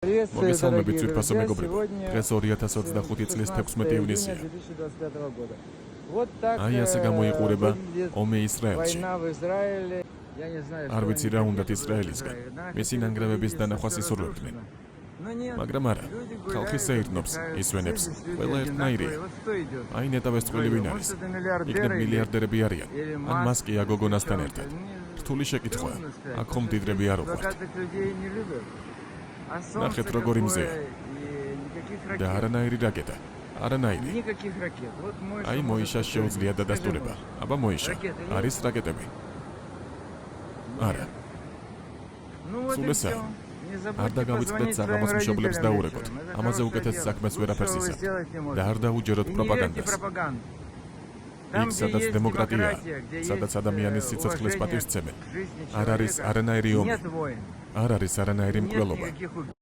მოგესალმებით ძვირფასო მეგობრებო. დღეს 2025 წლის 16 ივნისია. აი ასე გამოიყურება ომი ისრაელში. არ ვიცი რა უნდათ ისრაელისგან. მისი ნანგრევების დანახვას ისურვებდნენ. მაგრამ არა, ხალხი სეირნობს, ისვენებს, ყველა ერთნაირია. აი ნეტავეს წყვილი ვინ არის? იქნებ მილიარდერები არიან, ან მას კი აგოგონასთან ერთად. რთული შეკითხვაა, აქ ხომ მდიდრები არ უყვართ. ნახეთ როგორი მზეა და არანაირი რაკეტა, არანაირი. აი მოიშას შეუძლია დადასტურება, აბა მოიშა, არის რაკეტები. არა. სულ ესაა. არ დაგავიწყდეთ საღამოს მშობლებს დაურეკოთ, ამაზე უკეთეს საქმეს ვერაფერს ისევ და არ დაუჯეროთ პროპაგანდას. იქ სადაც დემოკრატიაა, სადაც ადამიანის სიცოცხლეს პატივს სცემენ, არ არის არანაირი ომი, არ არის არანაირი მკვლელობა.